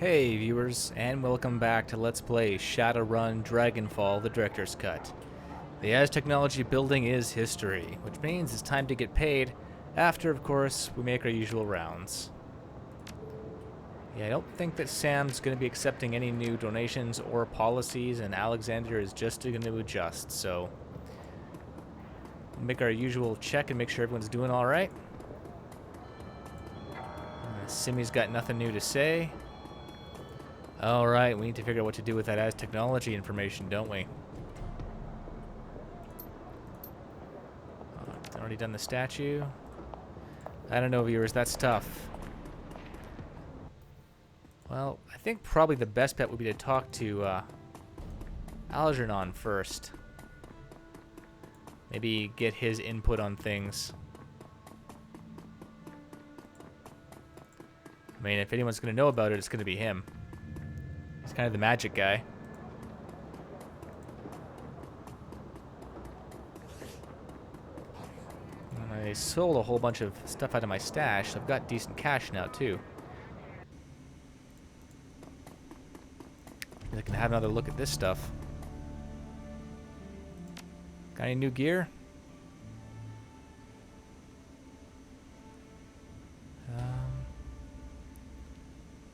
Hey viewers, and welcome back to Let's Play Shadowrun Dragonfall, the Director's Cut. The As Technology building is history, which means it's time to get paid after, of course, we make our usual rounds. Yeah, I don't think that Sam's going to be accepting any new donations or policies, and Alexander is just going to adjust, so we'll make our usual check and make sure everyone's doing alright. Simi's got nothing new to say. Alright, we need to figure out what to do with that as technology information, don't we? Already done the statue. I don't know, viewers, that's tough. Well, I think probably the best bet would be to talk to Algernon first. Maybe get his input on things. I mean, if anyone's going to know about it, it's going to be him. He's kind of the magic guy. And I sold a whole bunch of stuff out of my stash. I've got decent cash now, too. I can have another look at this stuff. Got any new gear?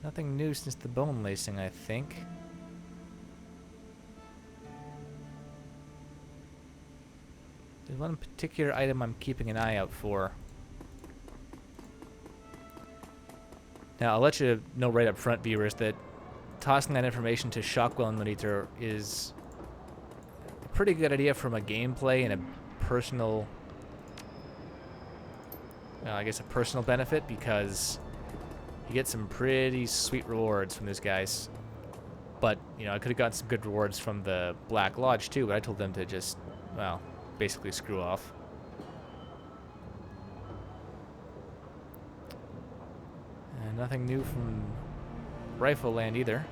Nothing new since the bone lacing, I think. There's one particular item I'm keeping an eye out for. Now, I'll let you know right up front, viewers, that tossing that information to Shockwell Monitor is a pretty good idea from a gameplay and a personal, I guess a personal benefit, because you get some pretty sweet rewards from these guys. But, you know, I could have gotten some good rewards from the Black Lodge too, but I told them to just, well, basically screw off. And nothing new from Rifle Land either.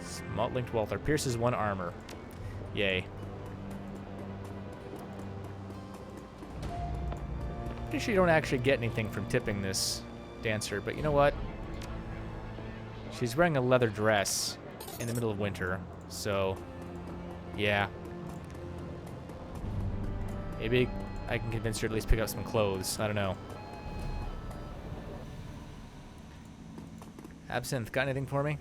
Smalt linked Walther. Pierces 1 armor. Yay. Pretty sure you don't actually get anything from tipping this dancer, but you know what? She's wearing a leather dress in the middle of winter, so yeah. Maybe I can convince her to at least pick up some clothes. I don't know. Absinthe, got anything for me?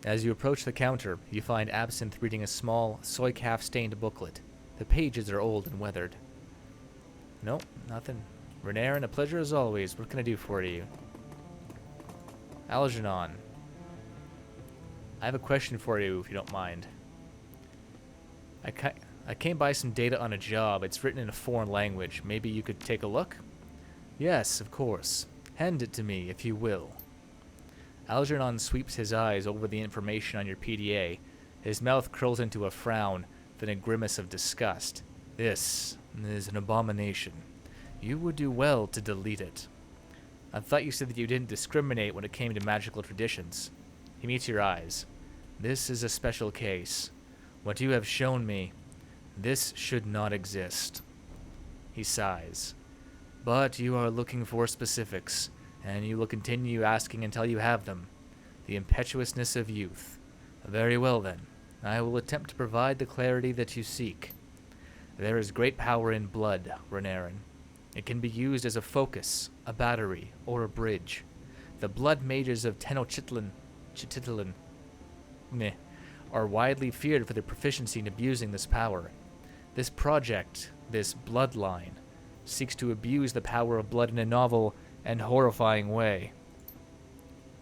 As you approach the counter, you find Absinthe reading a small, soy calf-stained booklet. The pages are old and weathered. Nope, nothing. Renairen, a pleasure as always. What can I do for you? Algernon. I have a question for you, if you don't mind. I came by some data on a job. It's written in a foreign language. Maybe you could take a look? Yes, of course. Hand it to me, if you will. Algernon sweeps his eyes over the information on your PDA. His mouth curls into a frown, then a grimace of disgust. This is an abomination. You would do well to delete it. I thought you said that you didn't discriminate when it came to magical traditions. He meets your eyes. This is a special case. What you have shown me, this should not exist. He sighs. But you are looking for specifics, and you will continue asking until you have them. The impetuousness of youth. Very well then. I will attempt to provide the clarity that you seek. There is great power in blood, Renairen. It can be used as a focus, a battery, or a bridge. The blood mages of Tenochtitlan are widely feared for their proficiency in abusing this power. This project, this bloodline, seeks to abuse the power of blood in a novel and horrifying way.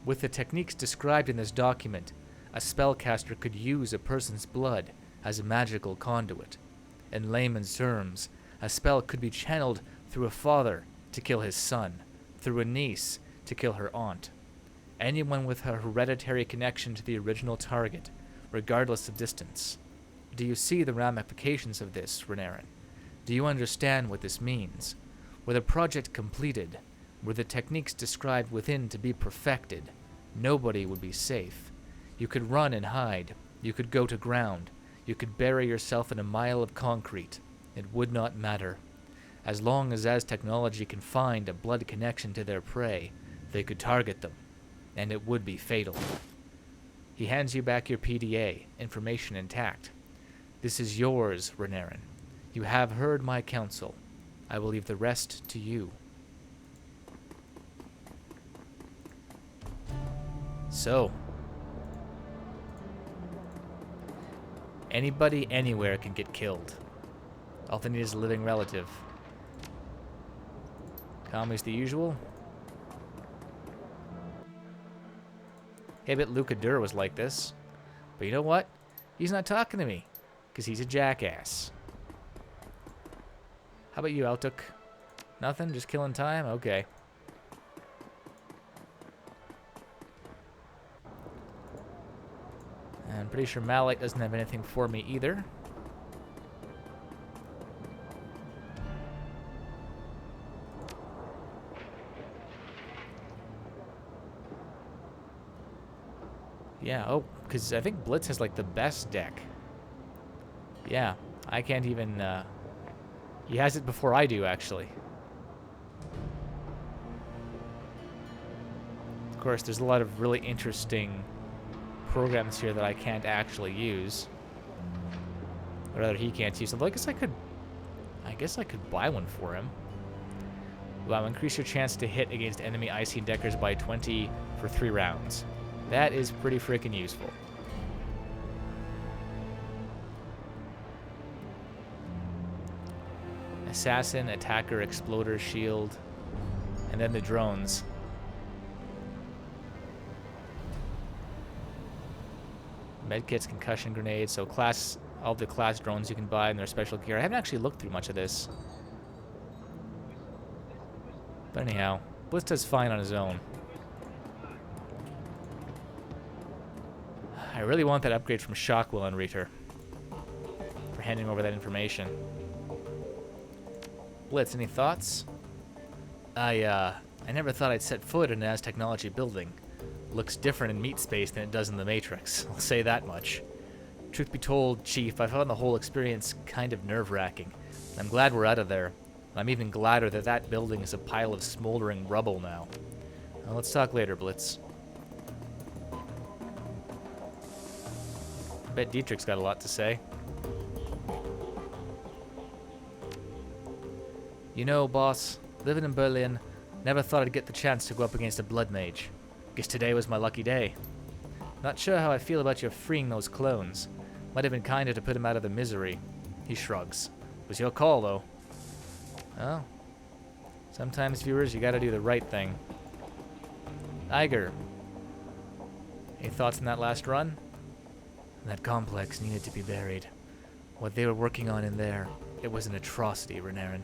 With the techniques described in this document, a spellcaster could use a person's blood as a magical conduit. In layman's terms, a spell could be channeled through a father to kill his son, through a niece to kill her aunt. Anyone with a hereditary connection to the original target, regardless of distance. Do you see the ramifications of this, Renairen? Do you understand what this means? Were the project completed, were the techniques described within to be perfected, nobody would be safe. You could run and hide. You could go to ground. You could bury yourself in a mile of concrete. It would not matter. As long as technology can find a blood connection to their prey, they could target them, and it would be fatal. He hands you back your PDA, information intact. This is yours, Renairen. You have heard my counsel. I will leave the rest to you. So, anybody anywhere can get killed. All they need is a living relative. Commies the usual. Hey, I bet Luca Dur was like this. But you know what? He's not talking to me, because he's a jackass. How about you, Altuk? Nothing? Just killing time? Okay. And I'm pretty sure Malite doesn't have anything for me either. Yeah, oh, because I think Blitz has, like, the best deck. Yeah, I can't even, he has it before I do, actually. Of course, there's a lot of really interesting programs here that I can't actually use. Or rather, he can't use. Although I guess I could buy one for him. Wow, increase your chance to hit against enemy Icy Deckers by 20 for 3 rounds. That is pretty freaking useful. Assassin, attacker, exploder, shield, and then the drones. Medkits, concussion grenades, so all the class drones you can buy and their special gear. I haven't actually looked through much of this. But anyhow, Blitz does fine on his own. I really want that upgrade from Shockwell and Reater for handing over that information. Blitz, any thoughts? I never thought I'd set foot in an Aztechnology building. Looks different in meat space than it does in the Matrix. I'll say that much. Truth be told, Chief, I found the whole experience kind of nerve-wracking. I'm glad we're out of there. I'm even gladder that that building is a pile of smoldering rubble now. Well, let's talk later, Blitz. Bet Dietrich's got a lot to say. You know, boss, living in Berlin, never thought I'd get the chance to go up against a blood mage. Guess today was my lucky day. Not sure how I feel about your freeing those clones. Might have been kinder to put him out of the misery. He shrugs. Was your call, though. Well, sometimes, viewers, you gotta do the right thing. Iger, any thoughts on that last run? That complex needed to be buried. What they were working on in there, it was an atrocity, Renairen.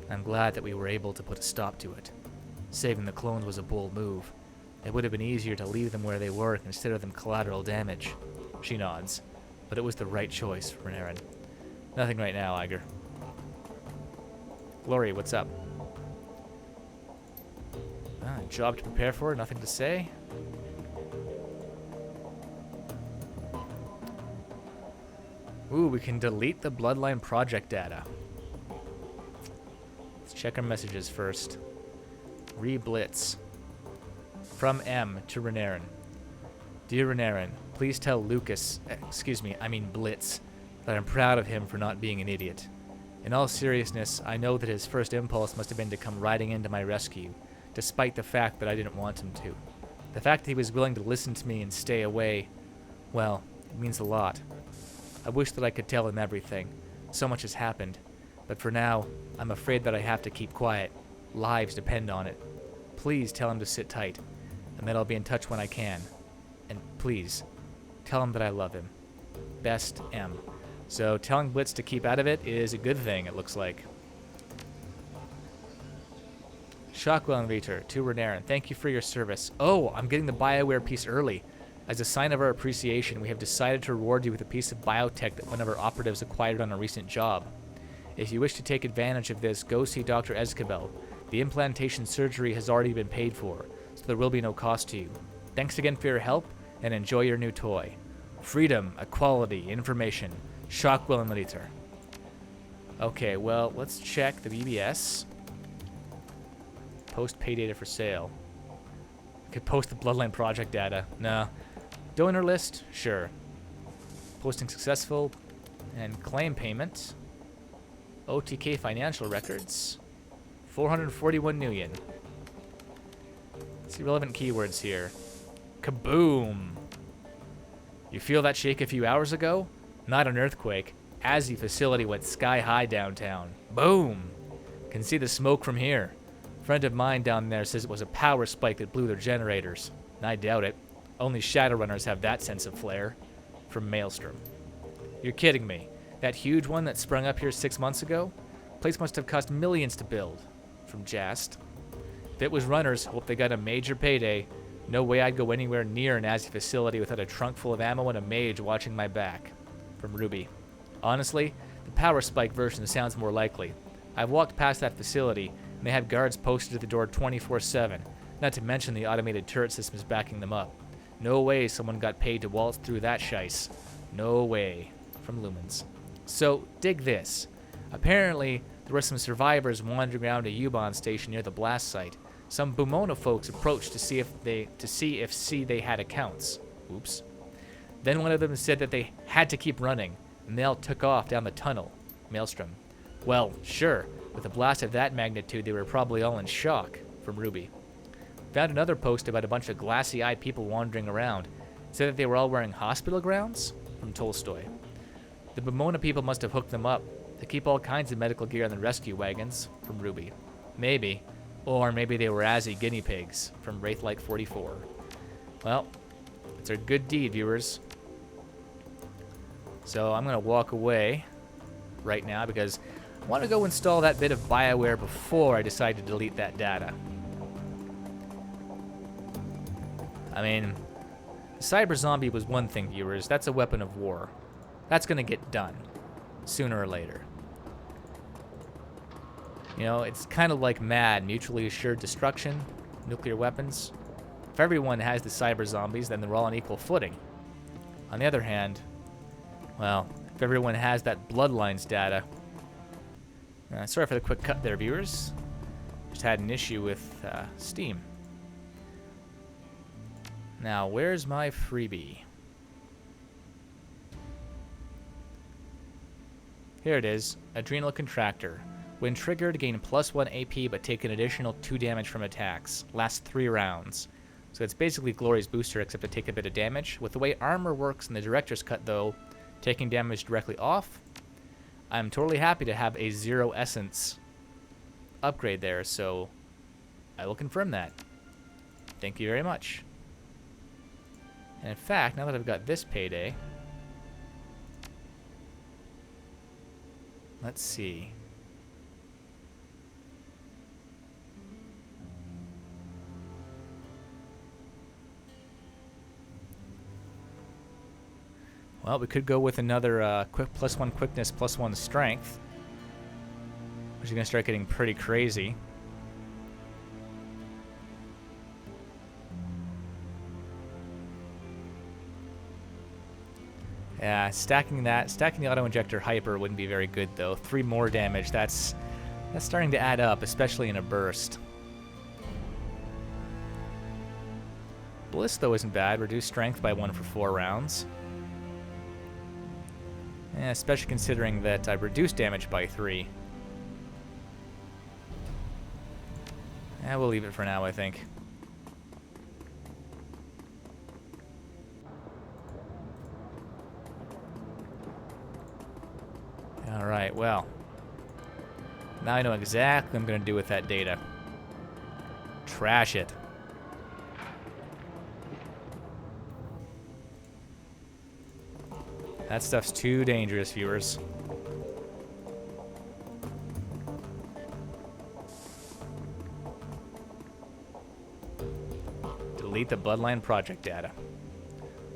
I'm glad that we were able to put a stop to it. Saving the clones was a bold move. It would have been easier to leave them where they were instead of them collateral damage. She nods. But it was the right choice, Renairen. Nothing right now, Iger. Glory, what's up? Job to prepare for, nothing to say. Ooh, we can delete the Bloodline project data. Let's check our messages first. Re-blitz. From M to Renairen. Dear Renairen, please tell Lucas, Blitz, that I'm proud of him for not being an idiot. In all seriousness, I know that his first impulse must have been to come riding into my rescue, despite the fact that I didn't want him to. The fact that he was willing to listen to me and stay away, well, it means a lot. I wish that I could tell him everything. So much has happened. But for now, I'm afraid that I have to keep quiet. Lives depend on it. Please tell him to sit tight, and that I'll be in touch when I can. And please, tell him that I love him. Best, M. So telling Blitz to keep out of it is a good thing, it looks like. Shockwell and Reater, to Renairen, thank you for your service. Oh, I'm getting the BioWare piece early. As a sign of our appreciation, we have decided to reward you with a piece of biotech that one of our operatives acquired on a recent job. If you wish to take advantage of this, go see Dr. Escabel. The implantation surgery has already been paid for, so there will be no cost to you. Thanks again for your help, and enjoy your new toy. Freedom, equality, information. Shockwell and Reater. Okay, well, let's check the BBS. Post pay data for sale. Could post the Bloodline project data. No. Donor list? Sure. Posting successful. And claim payment. OTK financial records. 441 million. See relevant keywords here. Kaboom! You feel that shake a few hours ago? Not an earthquake. As the facility went sky high downtown. Boom! Can see the smoke from here. A friend of mine down there says it was a power spike that blew their generators. I doubt it. Only Shadowrunners have that sense of flair. From Maelstrom. You're kidding me. That huge one that sprung up here 6 months ago? Place must have cost millions to build. From Jast. If it was runners, hope they got a major payday. No way I'd go anywhere near an Azzy facility without a trunk full of ammo and a mage watching my back. From Ruby. Honestly, the power spike version sounds more likely. I've walked past that facility, and they have guards posted at the door 24/7, not to mention the automated turret systems backing them up. No way someone got paid to waltz through that shice. No way. From Lumens. So, dig this. Apparently, there were some survivors wandering around a U-Bahn station near the blast site. Some Bumona folks approached to see if they had accounts. Oops. Then one of them said that they had to keep running, and they all took off down the tunnel. Maelstrom. Well, sure. With a blast of that magnitude, they were probably all in shock. From Ruby. Found another post about a bunch of glassy-eyed people wandering around. Said that they were all wearing hospital gowns. From Tolstoy. The Bumona people must have hooked them up. They keep all kinds of medical gear on the rescue wagons. From Ruby. Maybe. Or maybe they were Azzy guinea pigs. From Wraithlight44. Well, it's a good deed, viewers. So I'm going to walk away right now because I want to go install that bit of BioWare before I decide to delete that data. I mean, Cyber Zombie was one thing, viewers. That's a weapon of war. That's going to get done sooner or later. You know, it's kind of like MAD, mutually assured destruction, nuclear weapons. If everyone has the cyber zombies, then they're all on equal footing. On the other hand, well, if everyone has that Bloodlines data... sorry for the quick cut there, viewers. Just had an issue with Steam. Now, where's my freebie? Here it is, Adrenal Contractor. When triggered, gain +1 AP but take an additional 2 damage from attacks. Lasts 3 rounds. So it's basically Glory's booster except to take a bit of damage. With the way armor works in the Director's Cut though, taking damage directly off, I'm totally happy to have a 0 essence upgrade there, so I will confirm that. Thank you very much. And in fact, now that I've got this payday, let's see. Well, we could go with another quick +1 quickness, +1 strength, which is going to start getting pretty crazy. Yeah, stacking the auto-injector hyper wouldn't be very good, though. 3 more damage, that's starting to add up, especially in a burst. Bliss, though, isn't bad. Reduce strength by 1 for 4 rounds. Yeah, especially considering that I reduced damage by 3. Yeah, we'll leave it for now, I think. Alright, well. Now I know exactly what I'm going to do with that data. Trash it. That stuff's too dangerous, viewers. Delete the Bloodline project data.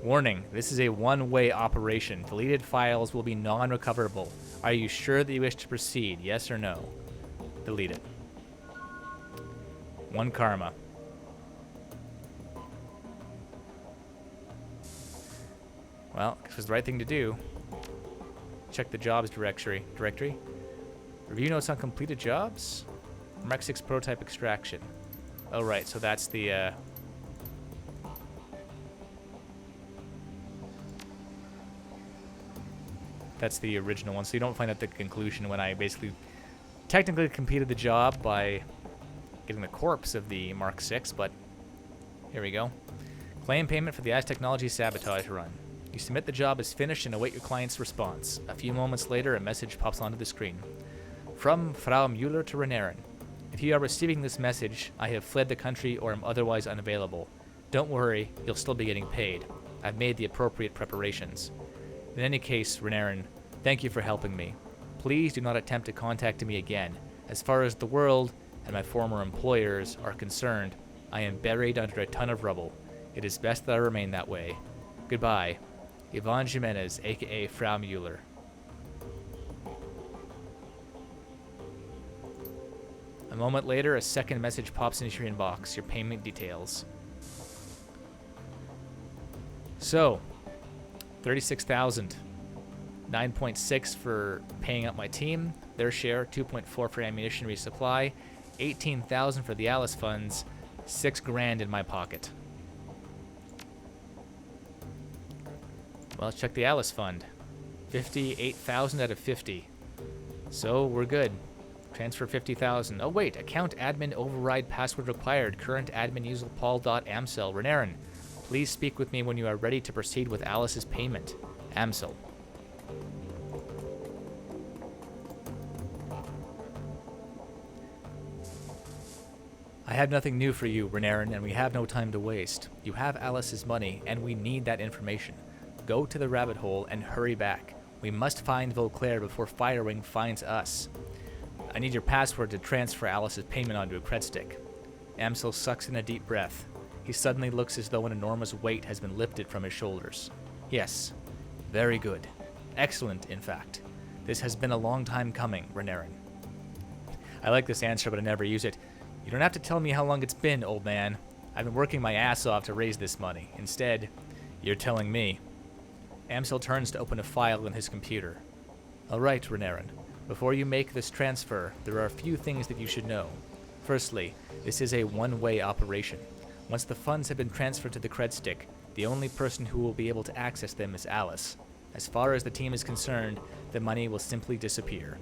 Warning, this is a one-way operation. Deleted files will be non-recoverable. Are you sure that you wish to proceed? Yes or no? Delete it. 1 karma. Well, this was the right thing to do. Check the jobs directory. Review notes on completed jobs? Mark 6 prototype extraction. Oh, right, so that's the, that's the original one, so you don't find out the conclusion when I basically technically completed the job by getting the corpse of the Mark 6, but here we go. Claim payment for the Ice Technology sabotage run. You submit the job as finished and await your client's response. A few moments later, a message pops onto the screen. From Frau Müller to Renairen. If you are receiving this message, I have fled the country or am otherwise unavailable. Don't worry, you'll still be getting paid. I've made the appropriate preparations. In any case, Renairen, thank you for helping me. Please do not attempt to contact me again. As far as the world and my former employers are concerned, I am buried under a ton of rubble. It is best that I remain that way. Goodbye. Yvonne Jimenez, aka Frau Müller. A moment later, a second message pops into your inbox, your payment details. So, 36,000. 9.6 for paying up my team, their share, 2.4 for ammunition resupply, 18,000 for the Alice funds, 6 grand in my pocket. Well, let's check the Alice fund. 58,000 out of 50. So, we're good. Transfer 50,000. Oh wait, account admin override password required. Current admin user Paul.Amsel. Renairen, please speak with me when you are ready to proceed with Alice's payment. Amsel. I have nothing new for you, Renairen, and we have no time to waste. You have Alice's money, and we need that information. Go to the rabbit hole and hurry back. We must find Vauclair before Firewing finds us. I need your password to transfer Alice's payment onto a cred stick. Amsel sucks in a deep breath. He suddenly looks as though an enormous weight has been lifted from his shoulders. Yes. Very good. Excellent, in fact. This has been a long time coming, Renairen. I like this answer, but I never use it. You don't have to tell me how long it's been, old man. I've been working my ass off to raise this money. Instead, you're telling me. Amsel turns to open a file in his computer. All right, Renairen. Before you make this transfer, there are a few things that you should know. Firstly, this is a one-way operation. Once the funds have been transferred to the cred stick, the only person who will be able to access them is Alice. As far as the team is concerned, the money will simply disappear.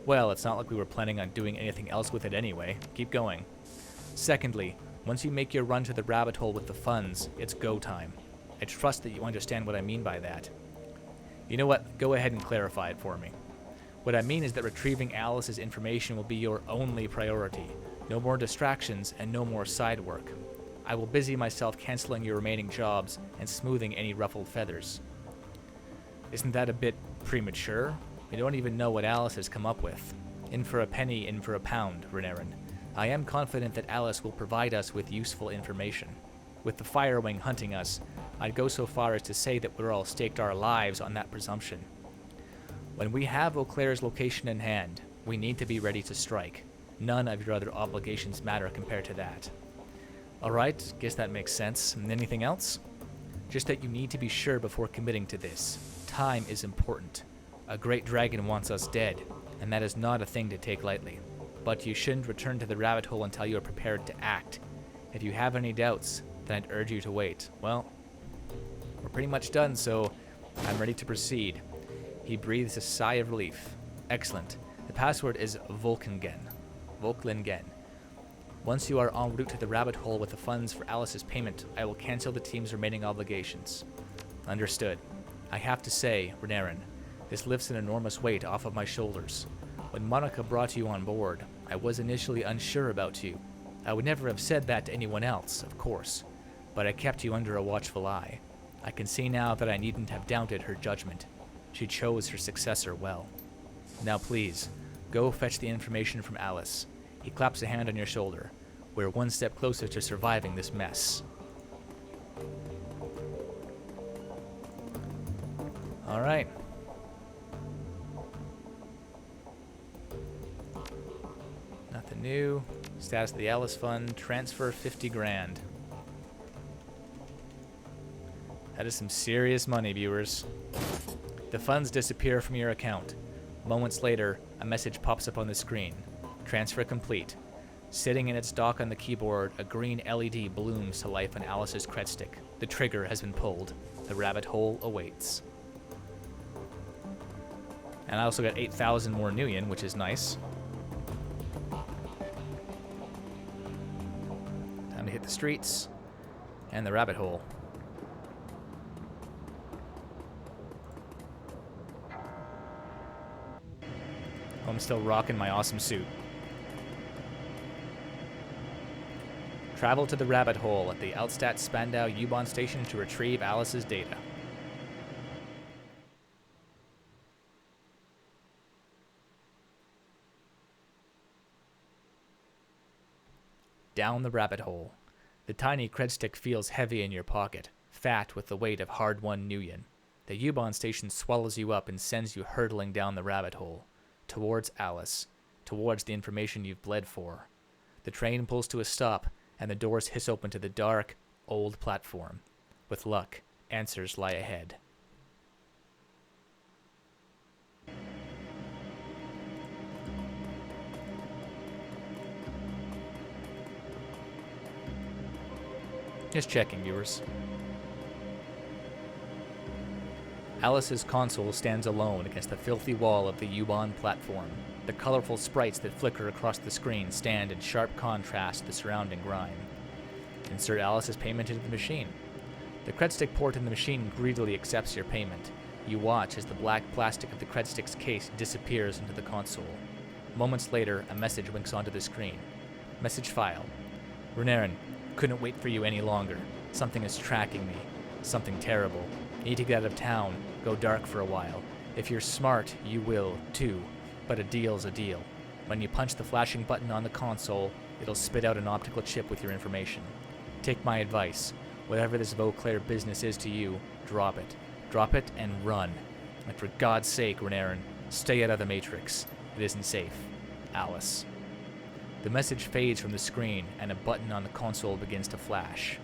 Well, it's not like we were planning on doing anything else with it anyway. Keep going. Secondly, once you make your run to the rabbit hole with the funds, it's go time. I trust that you understand what I mean by that. You know what? Go ahead and clarify it for me. What I mean is that retrieving Alice's information will be your only priority. No more distractions and no more side work. I will busy myself canceling your remaining jobs and smoothing any ruffled feathers. Isn't that a bit premature? You don't even know what Alice has come up with. In for a penny, in for a pound, Renairen. I am confident that Alice will provide us with useful information. With the Firewing hunting us, I'd go so far as to say that we're all staked our lives on that presumption. When we have Vauclair's location in hand, we need to be ready to strike. None of your other obligations matter compared to that. Alright, guess that makes sense. And anything else? Just that you need to be sure before committing to this. Time is important. A great dragon wants us dead, and that is not a thing to take lightly. But you shouldn't return to the rabbit hole until you are prepared to act. If you have any doubts, then I'd urge you to wait. Well, we're pretty much done, so I'm ready to proceed. He breathes a sigh of relief. Excellent. The password is Volklingen. Once you are en route to the rabbit hole with the funds for Alice's payment, I will cancel the team's remaining obligations. Understood. I have to say, Renairen, this lifts an enormous weight off of my shoulders. When Monica brought you on board, I was initially unsure about you. I would never have said that to anyone else, of course, but I kept you under a watchful eye. I can see now that I needn't have doubted her judgment. She chose her successor well. Now please, go fetch the information from Alice. He claps a hand on your shoulder. We're one step closer to surviving this mess. All right. Nothing new. Status of the Alice Fund. Transfer 50 grand. That is some serious money, viewers. The funds disappear from your account. Moments later, a message pops up on the screen. Transfer complete. Sitting in its dock on the keyboard, a green LED blooms to life on Alice's credstick. The trigger has been pulled. The rabbit hole awaits. And I also got 8,000 more Nuyen, which is nice. Time to hit the streets and the rabbit hole. I'm still rocking my awesome suit. Travel to the rabbit hole at the Altstadt Spandau U-Bahn station to retrieve Alice's data. Down the rabbit hole. The tiny credstick feels heavy in your pocket, fat with the weight of hard-won Nuyen. The U-Bahn station swallows you up and sends you hurtling down the rabbit hole, towards Alice, towards the information you've bled for. The train pulls to a stop, and the doors hiss open to the dark, old platform. With luck, answers lie ahead. Just checking, viewers. Alice's console stands alone against the filthy wall of the U-Bahn platform. The colorful sprites that flicker across the screen stand in sharp contrast to the surrounding grime. Insert Alice's payment into the machine. The credstick port in the machine greedily accepts your payment. You watch as the black plastic of the credstick's case disappears into the console. Moments later, a message winks onto the screen. Message file. Renairen, couldn't wait for you any longer. Something is tracking me. Something terrible. Need to get out of town. Go dark for a while. If you're smart, you will, too. But a deal's a deal. When you punch the flashing button on the console, it'll spit out an optical chip with your information. Take my advice. Whatever this Vauclair business is to you, drop it. Drop it and run. And for God's sake, Renairen, stay out of the Matrix. It isn't safe. Alice. The message fades from the screen, and a button on the console begins to flash.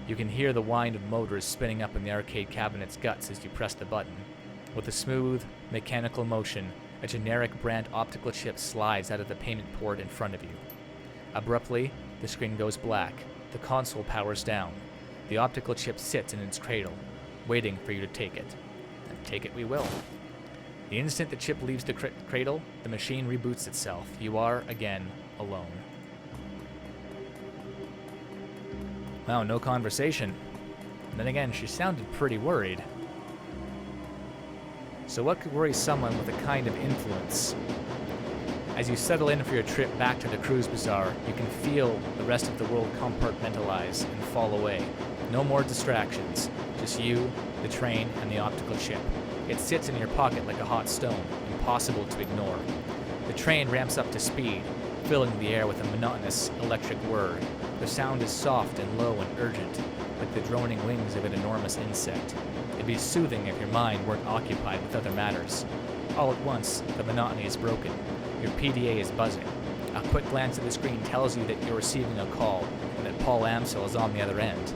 You can hear the whine of motors spinning up in the arcade cabinet's guts as you press the button. With a smooth, mechanical motion, a generic brand optical chip slides out of the payment port in front of you. Abruptly, the screen goes black. The console powers down. The optical chip sits in its cradle, waiting for you to take it. And take it we will. The instant the chip leaves the cradle, the machine reboots itself. You are, again, alone. Wow, no conversation. And then again, she sounded pretty worried. So what could worry someone with a kind of influence? As you settle in for your trip back to the cruise bazaar, you can feel the rest of the world compartmentalize and fall away. No more distractions, just you, the train, and the optical chip. It sits in your pocket like a hot stone, impossible to ignore. The train ramps up to speed, filling the air with a monotonous electric whir. The sound is soft and low and urgent, like the droning wings of an enormous insect. It'd be soothing if your mind weren't occupied with other matters. All at once, the monotony is broken. Your PDA is buzzing. A quick glance at the screen tells you that you're receiving a call and that Paul Amsel is on the other end.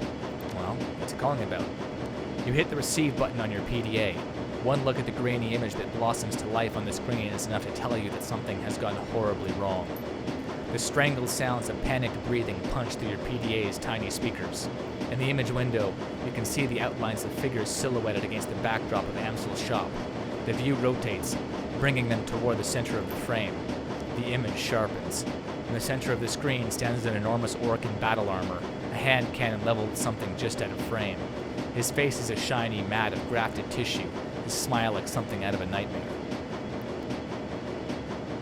Well, what's it calling about? You hit the receive button on your PDA. One look at the grainy image that blossoms to life on the screen is enough to tell you that something has gone horribly wrong. The strangled sounds of panicked breathing punch through your PDA's tiny speakers. In the image window, you can see the outlines of figures silhouetted against the backdrop of Amsel's shop. The view rotates, bringing them toward the center of the frame. The image sharpens. In the center of the screen stands an enormous orc in battle armor, a hand cannon leveled at something just out of frame. His face is a shiny mat of grafted tissue, his smile like something out of a nightmare.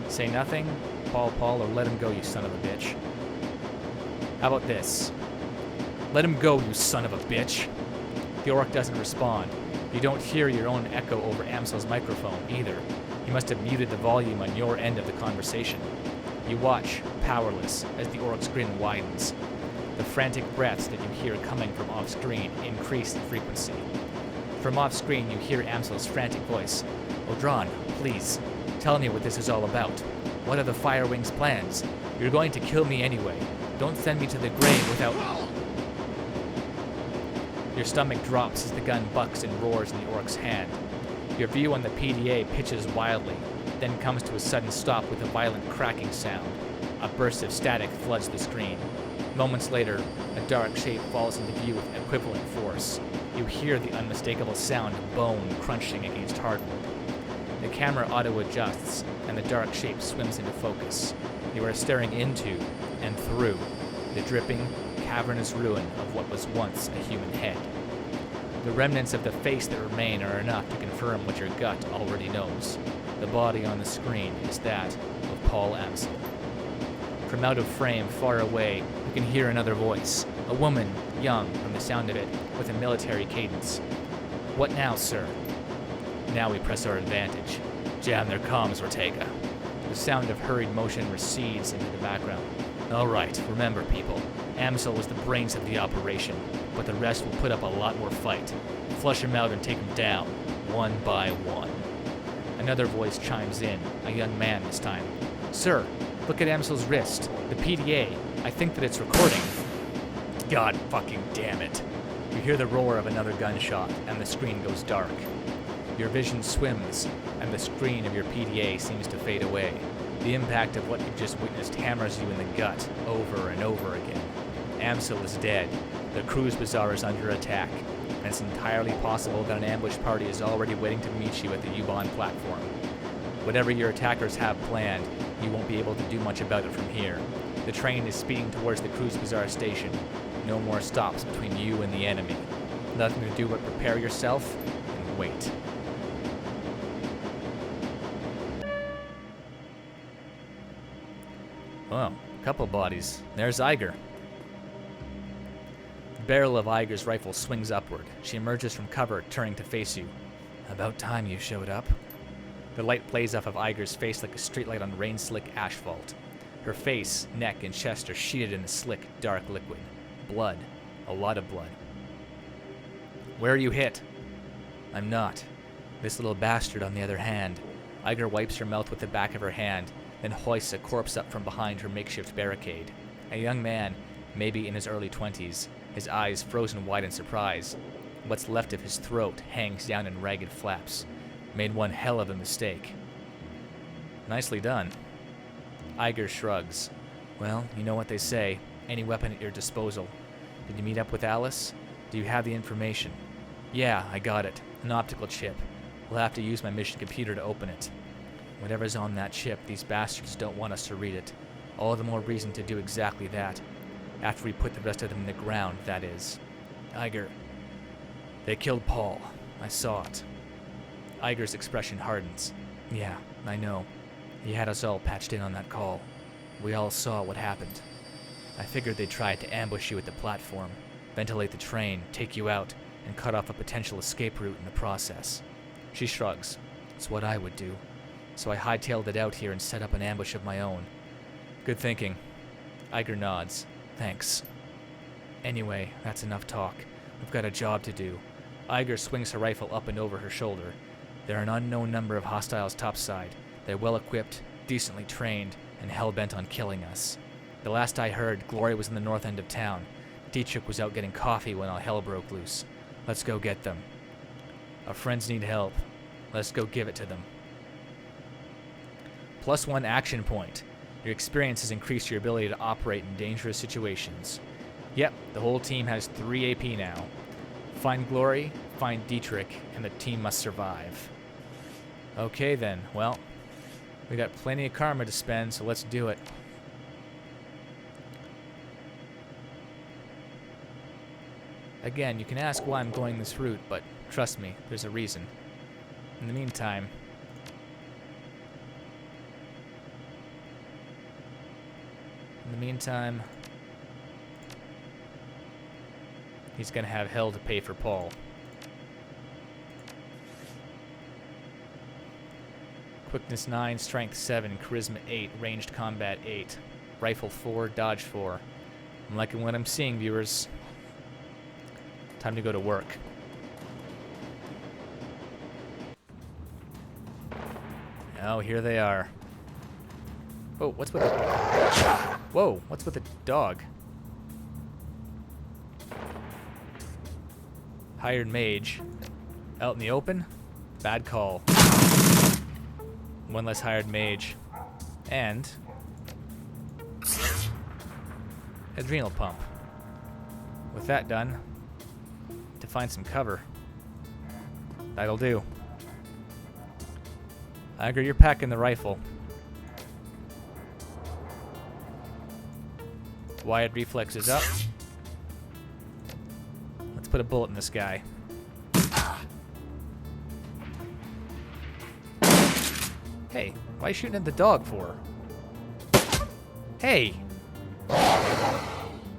Say nothing, Paul, or let him go, you son of a bitch. How about this? Let him go, you son of a bitch. The orc doesn't respond. You don't hear your own echo over Amsel's microphone, either. You must have muted the volume on your end of the conversation. You watch, powerless, as the orc's grin widens. The frantic breaths that you hear coming from off-screen increase in frequency. From off-screen, you hear Amsel's frantic voice. Aldron, please, tell me what this is all about. What are the Firewing's plans? You're going to kill me anyway. Don't send me to the grave without... Your stomach drops as the gun bucks and roars in the orc's hand. Your view on the PDA pitches wildly. then comes to a sudden stop with a violent cracking sound. A burst of static floods the screen. Moments later, a dark shape falls into view with equivalent force. You hear the unmistakable sound of bone crunching against hardwood. The camera auto-adjusts, and the dark shape swims into focus. You are staring into and through the dripping, cavernous ruin of what was once a human head. The remnants of the face that remain are enough to confirm what your gut already knows. The body on the screen is that of Paul Amsel. From out of frame, far away, you can hear another voice, a woman, young from the sound of it, with a military cadence. "What now, sir?" "Now we press our advantage. Jam their comms, Ortega." The sound of hurried motion recedes into the background. "All right, remember, people, Amsel was the brains of the operation, but the rest will put up a lot more fight. Flush him out and take him down, one by one." Another voice chimes in, a young man this time. "Sir, look at Amsel's wrist, the PDA. I think that it's recording." God fucking damn it. You hear the roar of another gunshot, and the screen goes dark. Your vision swims, and the screen of your PDA seems to fade away. The impact of what you've just witnessed hammers you in the gut over and over again. Amsel is dead. The cruise bazaar is under attack, and it's entirely possible that an ambush party is already waiting to meet you at the U-Bahn platform. Whatever your attackers have planned, you won't be able to do much about it from here. The train is speeding towards the cruise bazaar station. No more stops between you and the enemy. Nothing to do but prepare yourself and wait. Oh, couple bodies. There's Iger. The barrel of Iger's rifle swings upward. She emerges from cover, turning to face you. "About time you showed up." The light plays off of Iger's face like a streetlight on rain-slick asphalt. Her face, neck, and chest are sheeted in a slick, dark liquid. Blood. A lot of blood. "Where are you hit?" "I'm not. This little bastard, on the other hand." Iger wipes her mouth with the back of her hand, then hoists a corpse up from behind her makeshift barricade. A young man, maybe in his early 20s, his eyes frozen wide in surprise. What's left of his throat hangs down in ragged flaps. Made one hell of a mistake. "Nicely done." Iger shrugs. "Well, you know what they say. Any weapon at your disposal. Did you meet up with Alice? Do you have the information?" "Yeah, I got it. An optical chip. We'll have to use my mission computer to open it." "Whatever's on that chip, these bastards don't want us to read it. All the more reason to do exactly that. After we put the rest of them in the ground, that is." "Iger, they killed Paul. I saw it." Iger's expression hardens. "Yeah, I know. He had us all patched in on that call. We all saw what happened. I figured they tried to ambush you at the platform, ventilate the train, take you out, and cut off a potential escape route in the process." She shrugs. "It's what I would do. So I hightailed it out here and set up an ambush of my own." "Good thinking." Iger nods. "Thanks. Anyway, that's enough talk. We've got a job to do." Iger swings her rifle up and over her shoulder. "There are an unknown number of hostiles topside. They're well-equipped, decently trained, and hell-bent on killing us. The last I heard, Glory was in the north end of town. Dietrich was out getting coffee when all hell broke loose. Let's go get them. Our friends need help. Let's go give it to them." +1 action point. Your experience has increased your ability to operate in dangerous situations. Yep, the whole team has 3 AP now. Find Glory, find Dietrich, and the team must survive. Okay then, well, we got plenty of karma to spend, so let's do it. Again, you can ask why I'm going this route, but trust me, there's a reason. In the meantime, he's gonna have hell to pay for Paul. Quickness 9, Strength 7, Charisma 8, Ranged Combat 8, Rifle 4, Dodge 4. I'm liking what I'm seeing, viewers. Time to go to work. Oh, here they are. Oh, what's with the... Whoa, what's with the dog? Hired mage. Out in the open? Bad call. One less hired mage. And adrenal pump. With that done, to find some cover. That'll do. Iger, you're packing the rifle. Wired reflexes up. Let's put a bullet in this guy. Hey, why are you shooting at the dog for? Hey!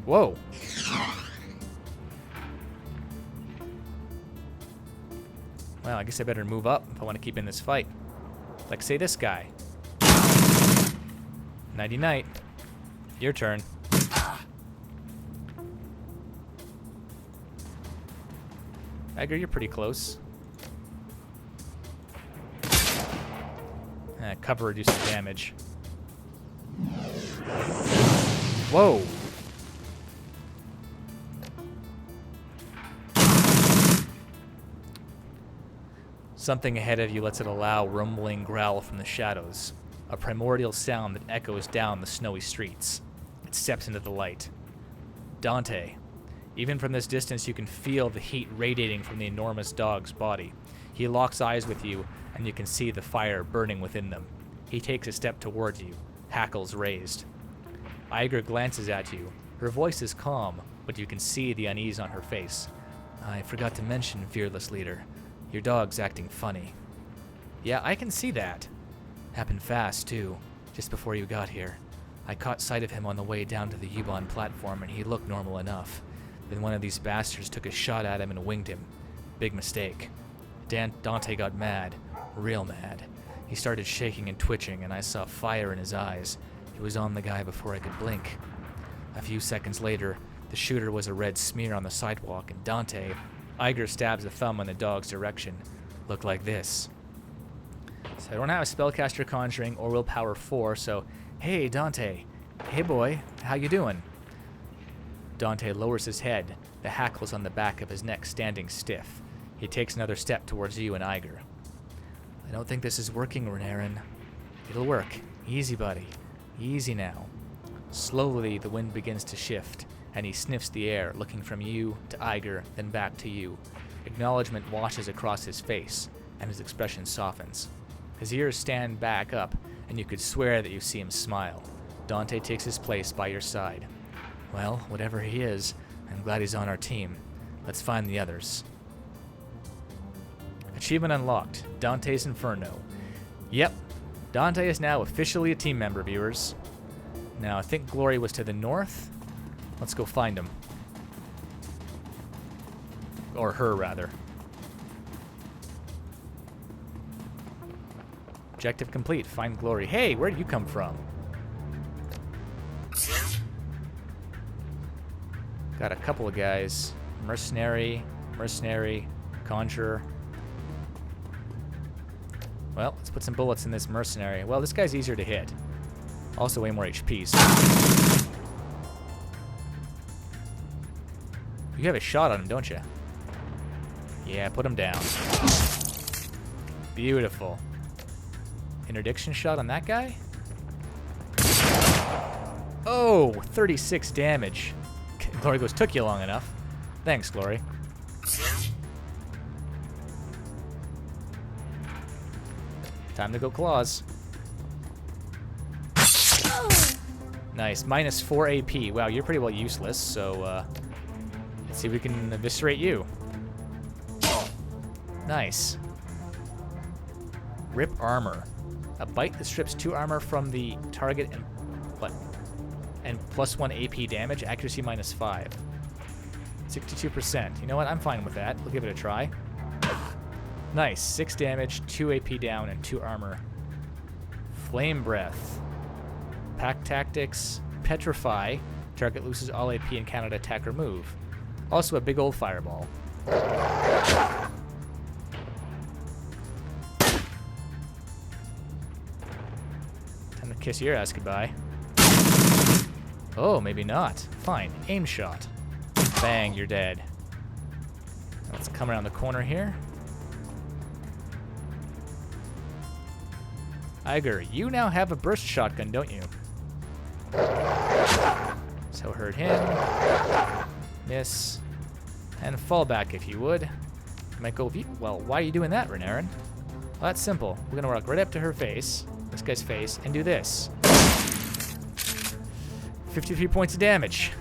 Whoa. Well, I guess I better move up if I want to keep in this fight. Like, say, this guy. Nighty-night. Your turn. Iger, you're pretty close. Cover reduces damage. Whoa! Something ahead of you lets out a loud, rumbling growl from the shadows, a primordial sound that echoes down the snowy streets. It steps into the light. Dante. Even from this distance, you can feel the heat radiating from the enormous dog's body. He locks eyes with you, and you can see the fire burning within them. He takes a step towards you, hackles raised. Iger glances at you. Her voice is calm, but you can see the unease on her face. I forgot to mention, fearless leader. Your dog's acting funny. Yeah, I can see that. Happened fast, too, just before you got here. I caught sight of him on the way down to the U-Bahn platform, and he looked normal enough. Then one of these bastards took a shot at him and winged him. Big mistake. Dante got mad. Real mad. He started shaking and twitching, and I saw fire in his eyes. He was on the guy before I could blink. A few seconds later, the shooter was a red smear on the sidewalk, and Dante... Iger stabs a thumb in the dog's direction. Looked like this. So I don't have a spellcaster conjuring or willpower 4, so... Hey, Dante. Hey, boy. How you doing? Dante lowers his head, the hackles on the back of his neck standing stiff. He takes another step towards you and Iger. I don't think this is working, Renairen. It'll work. Easy, buddy. Easy now. Slowly, the wind begins to shift, and he sniffs the air, looking from you to Iger, then back to you. Acknowledgement washes across his face, and his expression softens. His ears stand back up, and you could swear that you see him smile. Dante takes his place by your side. Well, whatever he is, I'm glad he's on our team. Let's find the others. Achievement unlocked. Dante's Inferno. Yep, Dante is now officially a team member, viewers. Now, I think Glory was to the north. Let's go find him. Or her, rather. Objective complete. Find Glory. Hey, where did you come from? Got a couple of guys. Mercenary, Conjurer. Well, let's put some bullets in this mercenary. Well, this guy's easier to hit. Also way more HP, so... You have a shot on him, don't you? Yeah, put him down. Beautiful. Interdiction shot on that guy? Oh, 36 damage. Glory goes, took you long enough. Thanks, Glory. Time to go claws. Nice. Minus 4 AP. Wow, you're pretty well useless, so let's see if we can eviscerate you. Nice. Rip armor. A bite that strips 2 armor from the target and plus 1 AP damage. Accuracy minus 5. 62%. You know what? I'm fine with that. We'll give it a try. Nice. 6 damage, 2 AP down, and 2 armor. Flame Breath. Pack Tactics. Petrify. Target loses all AP and cannot attack or move. Also a big old fireball. Time to kiss your ass goodbye. Oh, maybe not. Fine. Aim shot. Bang, you're dead. Let's come around the corner here. Iger, you now have a burst shotgun, don't you? So hurt him. Miss. And fall back if you would. Might go, well, why are you doing that, Renairen? Well, that's simple. We're gonna walk right up to her face, this guy's face, and do this. 53 points of damage.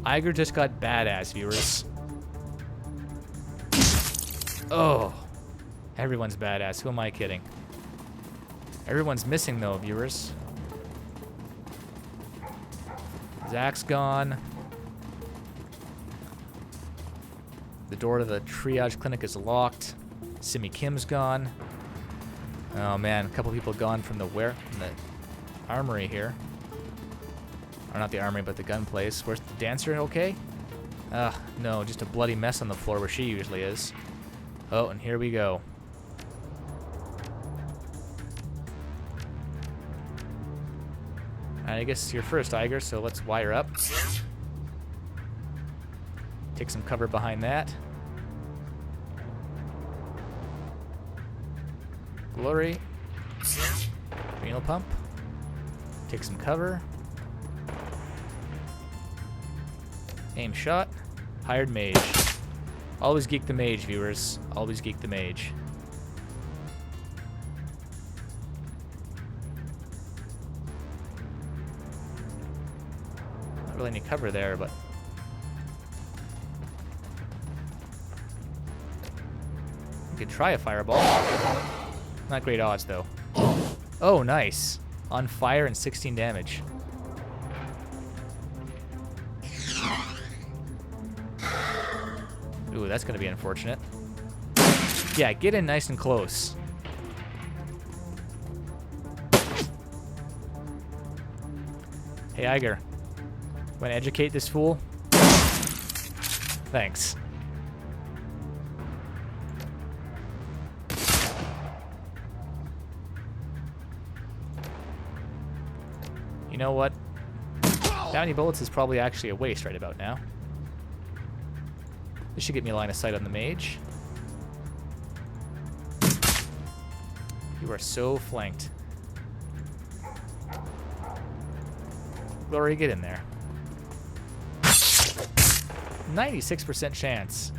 Iger just got badass, viewers. Oh. Everyone's badass. Who am I kidding? Everyone's missing, though, viewers. Zach's gone. The door to the triage clinic is locked. Simi Kim's gone. Oh, man. A couple people gone from the armory here. Or not the armory, but the gun place. Where's the dancer? Okay? No. Just a bloody mess on the floor where she usually is. Oh, and here we go. I guess you're first, Iger, so let's wire up. Take some cover behind that. Glory. Renal pump. Take some cover. Aim shot. Hired mage. Always geek the mage, viewers. Always geek the mage. Not really any cover there, but... you could try a fireball. Not great odds, though. Oh, nice. On fire and 16 damage. Ooh, that's going to be unfortunate. Yeah, get in nice and close. Hey, Iger. Want to educate this fool? Thanks. You know what? That many bullets is probably actually a waste right about now. This should get me a line of sight on the mage. You are so flanked. Glory, get in there. 96% chance.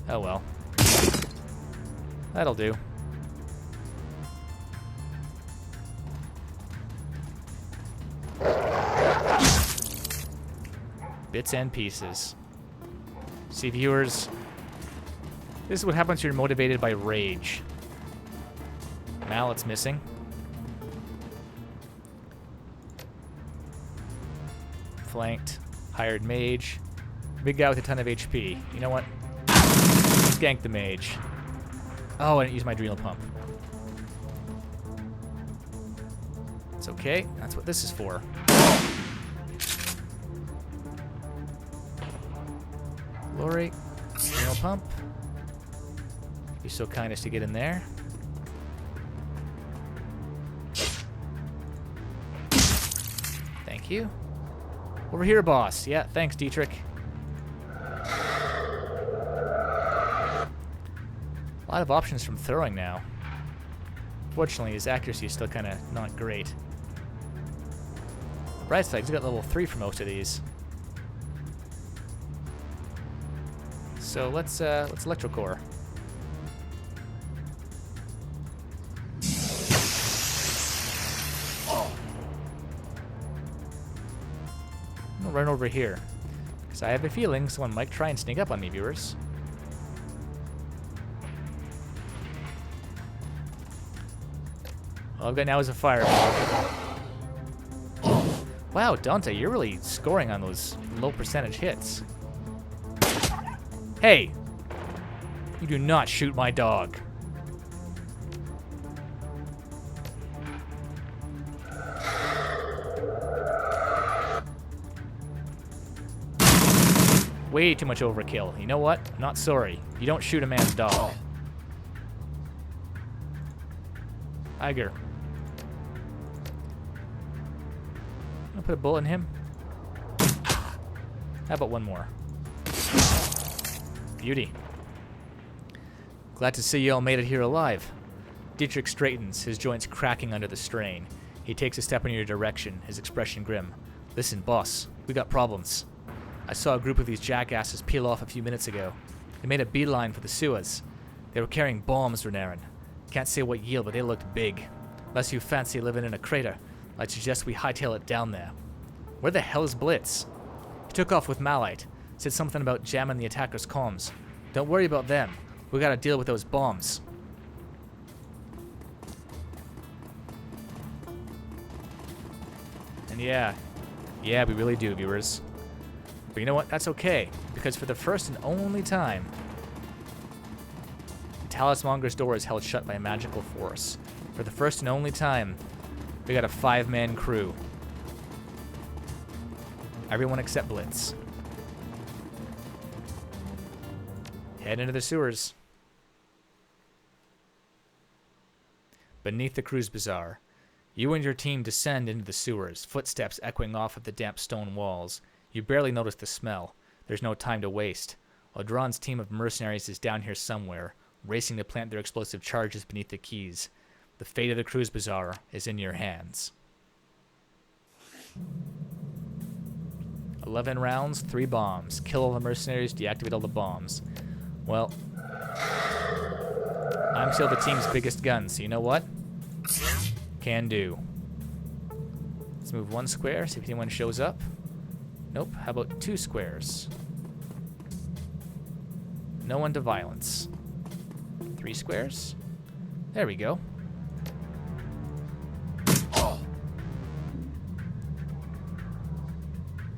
Oh well. That'll do. Bits and pieces. See, viewers, this is what happens when you're motivated by rage. Mallet's missing. Flanked. Hired mage. Big guy with a ton of HP. You know what? Skank the mage. Oh, I didn't use my adrenal pump. It's okay. That's what this is for. Glory. Adrenal pump. Be so kind as to get in there. Thank you. Over here, boss. Yeah, thanks, Dietrich. A lot of options from throwing now. Fortunately, his accuracy is still kind of not great. Bright side, he's got level 3 for most of these. So let's electrocore. I'll run over here, because I have a feeling someone might try and sneak up on me, viewers. All I've got now is a fireball. Wow, Dante, you're really scoring on those low percentage hits. Hey! You do not shoot my dog. Way too much overkill. You know what? I'm not sorry. You don't shoot a man's dog. Iger. I'll put a bullet in him. How about one more? Beauty. Glad to see you all made it here alive. Dietrich straightens, his joints cracking under the strain. He takes a step in your direction, his expression grim. Listen, boss, we got problems. I saw a group of these jackasses peel off a few minutes ago. They made a beeline for the sewers. They were carrying bombs, Renairen. Can't say what yield, but they looked big. Unless you fancy living in a crater, I'd suggest we hightail it down there. Where the hell is Blitz? He took off with Malite. Said something about jamming the attackers' comms. Don't worry about them. We gotta deal with those bombs. And yeah, we really do, viewers. But you know what? That's okay, because for the first and only time, the Talismonger's door is held shut by a magical force. For the first and only time, we got a 5-man crew. Everyone except Blitz. Head into the sewers. Beneath the cruise bazaar, you and your team descend into the sewers, footsteps echoing off of the damp stone walls. You barely notice the smell. There's no time to waste. Audron's team of mercenaries is down here somewhere, racing to plant their explosive charges beneath the quays. The fate of the cruise bazaar is in your hands. 11 rounds, 3 bombs. Kill all the mercenaries, deactivate all the bombs. Well, I'm still the team's biggest gun, so you know what? Can do. Let's move 1 square, see if anyone shows up. Nope, how about 2 squares? No one to violence. 3 squares? There we go.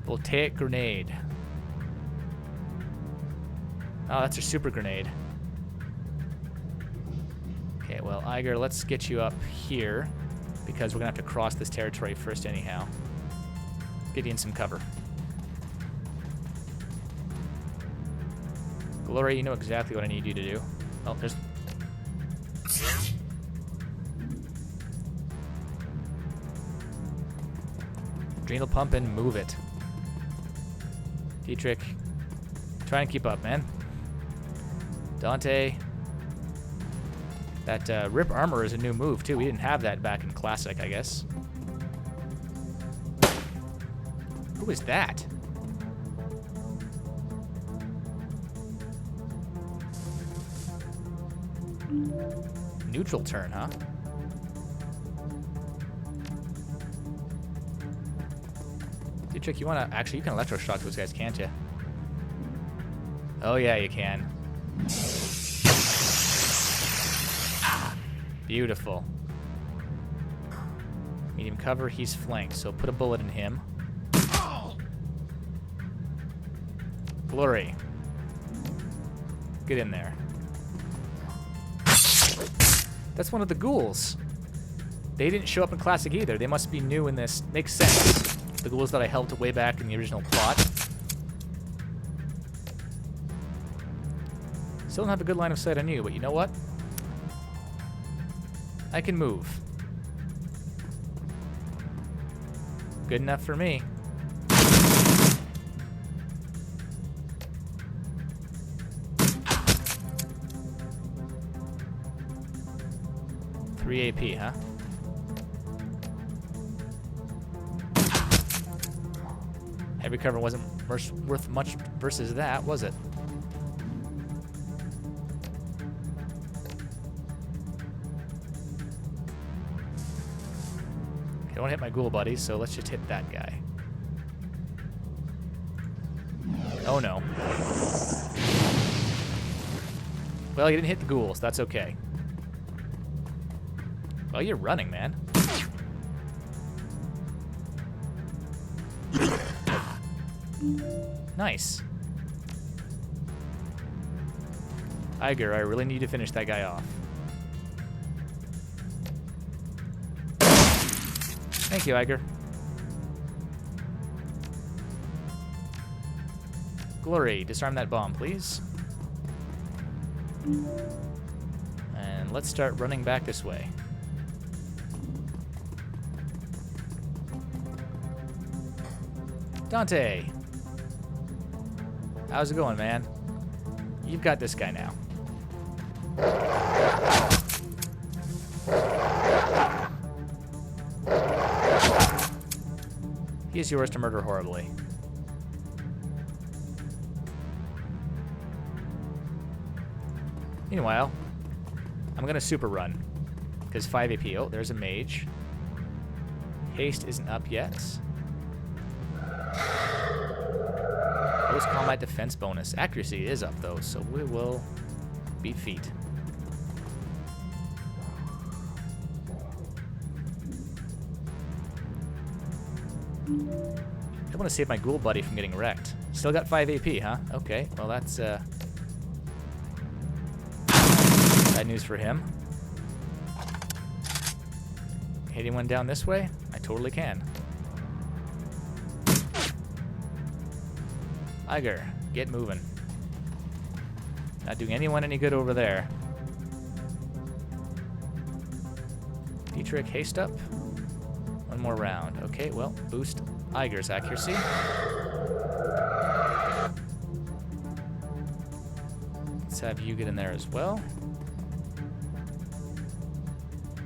Voltaic grenade. Oh, that's a super grenade. Okay, well, Iger, let's get you up here, because we're gonna have to cross this territory first anyhow. Get you in some cover. Glory, you know exactly what I need you to do. Oh, there's... Adrenal pump and move it. Dietrich, try and keep up, man. Dante. That rip armor is a new move, too. We didn't have that back in Classic, I guess. Who is that? Neutral turn, huh? Dietrich, you wanna... Actually, you can electroshock those guys, can't you? Oh, yeah, you can. Beautiful. Medium cover, he's flanked, so put a bullet in him. Glory. Get in there. That's one of the ghouls. They didn't show up in Classic either. They must be new in this. Makes sense. The ghouls that I helped way back in the original plot. Still don't have a good line of sight on you, but you know what? I can move. Good enough for me. $3 AP, huh? Heavy cover wasn't worth much versus that, was it? Okay, don't hit my ghoul buddy, so let's just hit that guy. Oh no. Well, you didn't hit the ghouls, that's okay. Well, you're running, man. Nice. Iger, I really need to finish that guy off. Thank you, Iger. Glory, disarm that bomb, please. And let's start running back this way. Dante! How's it going, man? You've got this guy now. He is yours to murder horribly. Meanwhile, I'm gonna super run. Because 5 AP. Oh, there's a mage. Haste isn't up yet. Close combat defense bonus. Accuracy is up though, so we will beat feet. I want to save my ghoul buddy from getting wrecked. Still got 5 AP, huh? Okay, well that's bad news for him. Hit anyone down this way? I totally can. Iger, get moving. Not doing anyone any good over there. Dietrich, haste up. One more round. Okay, well, boost Iger's accuracy. Let's have you get in there as well.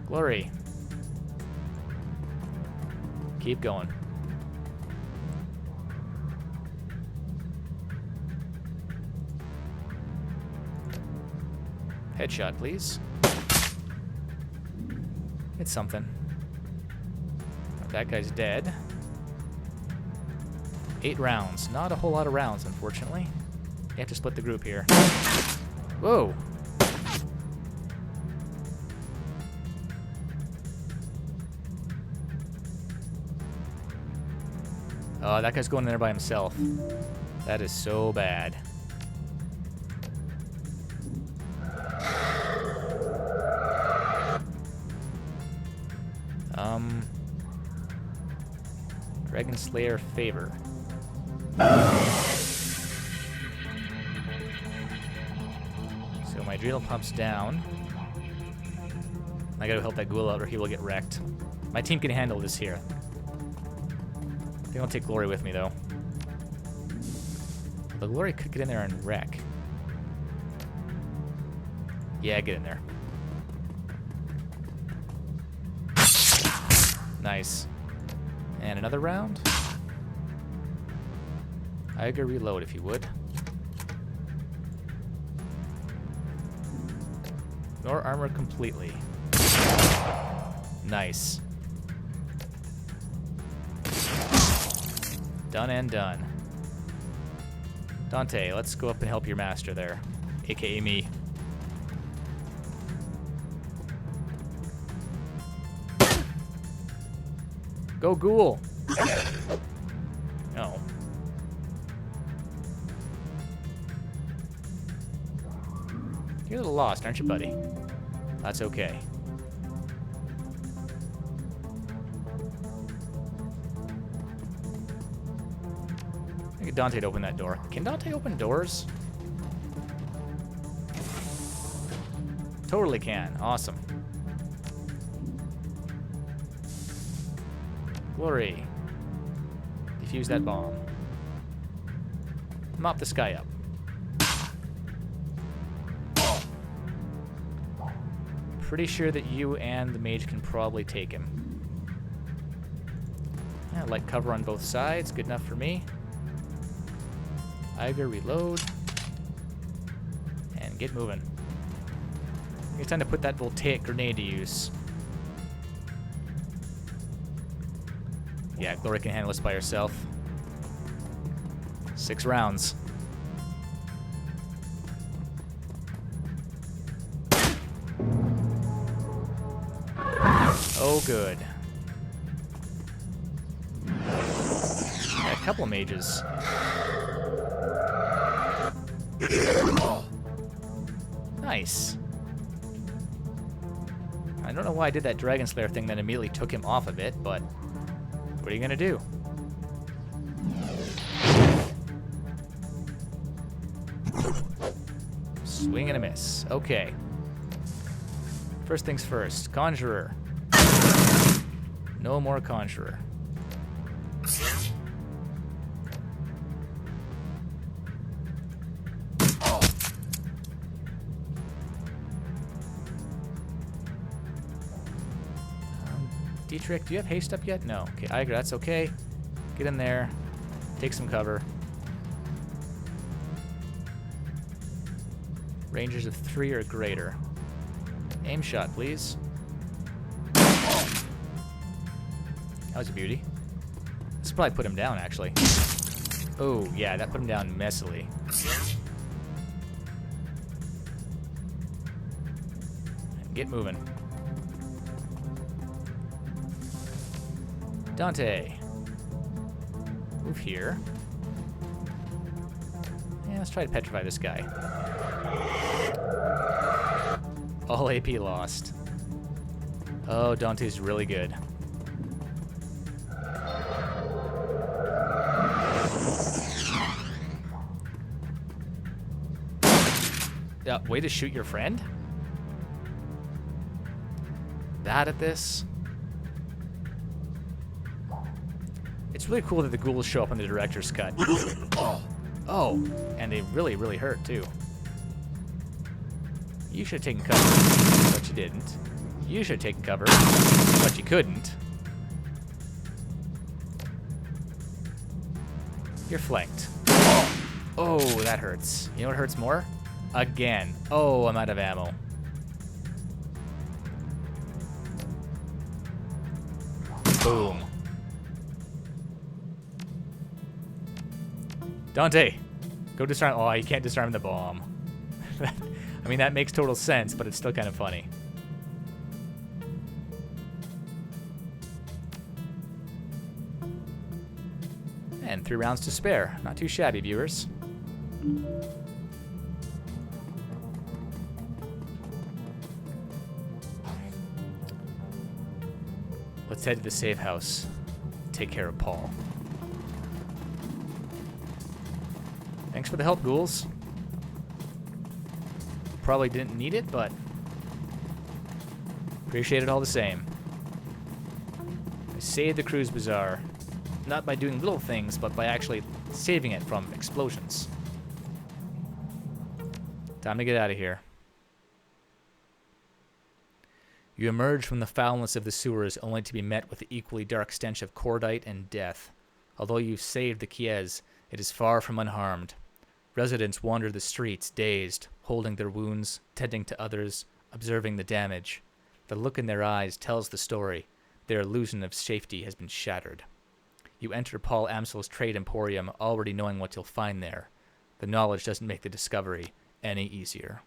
Glory. Keep going. Headshot, please. It's something. That guy's dead. 8 rounds. Not a whole lot of rounds, unfortunately. You have to split the group here. Whoa! Oh, that guy's going in there by himself. That is so bad. Dragon Slayer favor. So my adrenal pump's down. I gotta help that ghoul out or he will get wrecked. My team can handle this here. I think I'll take Glory with me though. The Glory could get in there and wreck. Yeah, get in there. Nice. And another round. Iger, reload if you would. Ignore armor completely. Nice. Done and done. Dante, let's go up and help your master there. AKA me. Go ghoul! No. You're a little lost, aren't you, buddy? That's okay. I get Dante to open that door. Can Dante open doors? Totally can. Awesome. Glory. Defuse that bomb. Mop this guy up. Pretty sure that you and the mage can probably take him. Yeah, light cover on both sides. Good enough for me. Iger, reload. And get moving. It's time to put that voltaic grenade to use. Yeah, Glory can handle this by herself. 6 rounds. Oh, good. Got a couple of mages. Nice. I don't know why I did that Dragon Slayer thing that immediately took him off of it, but what are you gonna do? Swing and a miss. Okay. First things first. Conjurer. No more Conjurer. Dietrich, do you have haste up yet? No. Okay, Iger, that's okay. Get in there. Take some cover. Rangers of 3 or greater. Aim shot, please. That was a beauty. This probably put him down, actually. Oh, yeah, that put him down messily. Get moving. Dante. Move here. Yeah, let's try to petrify this guy. All AP lost. Oh, Dante's really good. Way to shoot your friend? Bad at this? It's really cool that the ghouls show up in the director's cut. Oh, and they really, really hurt, too. You should have taken cover, but you didn't. You should have taken cover, but you couldn't. You're flanked. Oh, that hurts. You know what hurts more? Again. Oh, I'm out of ammo. Boom. Dante, go disarm. Oh, you can't disarm the bomb. I mean, that makes total sense, but it's still kind of funny. And 3 rounds to spare. Not too shabby, viewers. Let's head to the safe house. Take care of Paul. Thanks for the help, ghouls. Probably didn't need it, but appreciate it all the same. I saved the cruise bazaar. Not by doing little things, but by actually saving it from explosions. Time to get out of here. You emerge from the foulness of the sewers only to be met with the equally dark stench of cordite and death. Although you've saved the Chies, it is far from unharmed. Residents wander the streets, dazed, holding their wounds, tending to others, observing the damage. The look in their eyes tells the story. Their illusion of safety has been shattered. You enter Paul Amsel's trade emporium already knowing what you'll find there. The knowledge doesn't make the discovery any easier.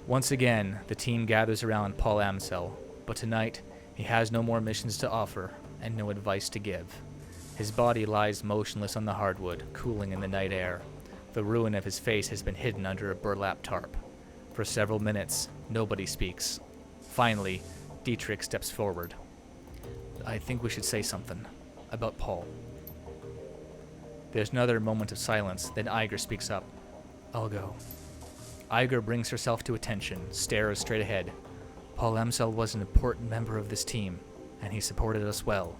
Once again, the team gathers around Paul Amsel, but tonight he has no more missions to offer and no advice to give. His body lies motionless on the hardwood, cooling in the night air. The ruin of his face has been hidden under a burlap tarp. For several minutes, nobody speaks. Finally, Dietrich steps forward. I think we should say something about Paul. There's another moment of silence, then Iger speaks up. I'll go. Iger brings herself to attention, stares straight ahead. Paul Amsel was an important member of this team, and he supported us well.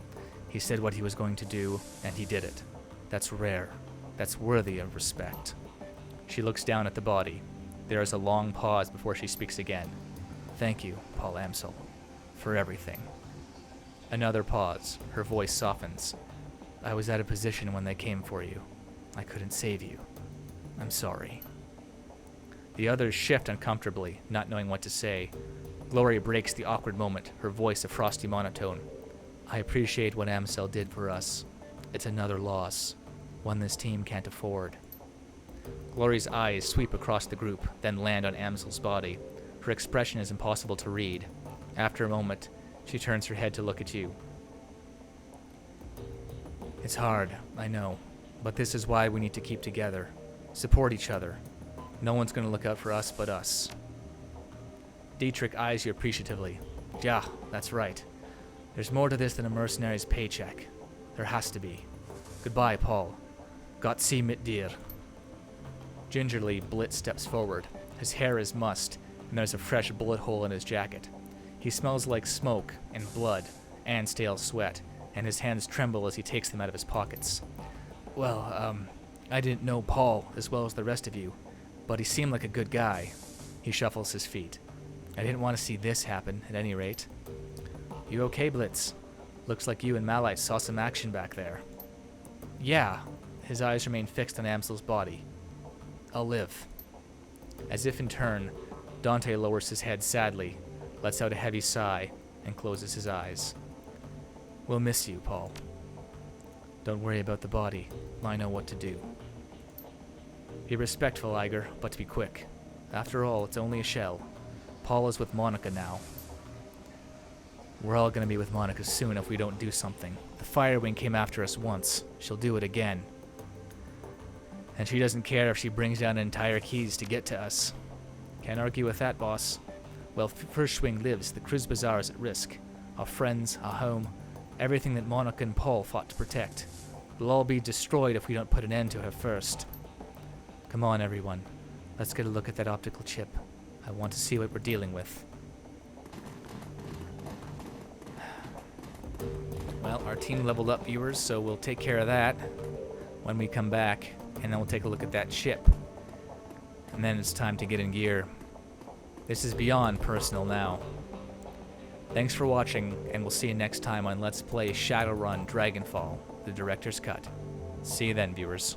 He said what he was going to do, and he did it. That's rare. That's worthy of respect. She looks down at the body. There is a long pause before she speaks again. Thank you, Paul Amsel, for everything. Another pause. Her voice softens. I was out of position when they came for you. I couldn't save you. I'm sorry. The others shift uncomfortably, not knowing what to say. Gloria breaks the awkward moment, her voice a frosty monotone. I appreciate what Amsel did for us. It's another loss, one this team can't afford. Gloria's eyes sweep across the group, then land on Amsel's body. Her expression is impossible to read. After a moment, she turns her head to look at you. It's hard, I know, but this is why we need to keep together. Support each other. No one's going to look out for us but us. Dietrich eyes you appreciatively. Yeah, that's right. There's more to this than a mercenary's paycheck. There has to be. Goodbye, Paul. Gott sei mit dir. Gingerly, Blitz steps forward. His hair is mussed, and there's a fresh bullet hole in his jacket. He smells like smoke and blood and stale sweat, and his hands tremble as he takes them out of his pockets. Well, I didn't know Paul as well as the rest of you, but he seemed like a good guy. He shuffles his feet. I didn't want to see this happen, at any rate. You okay, Blitz? Looks like you and Malite saw some action back there. Yeah. His eyes remain fixed on Amsel's body. I'll live. As if in turn, Dante lowers his head sadly, lets out a heavy sigh, and closes his eyes. We'll miss you, Paul. Don't worry about the body. I know what to do. Be respectful, Iger, but be quick. After all, it's only a shell. Paul is with Monica now. We're all gonna be with Monica soon if we don't do something. The Firewing came after us once. She'll do it again. And she doesn't care if she brings down entire keys to get to us. Can't argue with that, boss. Well, First Swing lives, the Cruise Bazaar is at risk. Our friends, our home, everything that Monica and Paul fought to protect. It'll all be destroyed if we don't put an end to her first. Come on, everyone. Let's get a look at that optical chip. I want to see what we're dealing with. Well, our team leveled up, viewers, so we'll take care of that when we come back, and then we'll take a look at that chip. And then it's time to get in gear. This is beyond personal now. Thanks for watching, and we'll see you next time on Let's Play Shadowrun Dragonfall, the Director's Cut. See you then, viewers.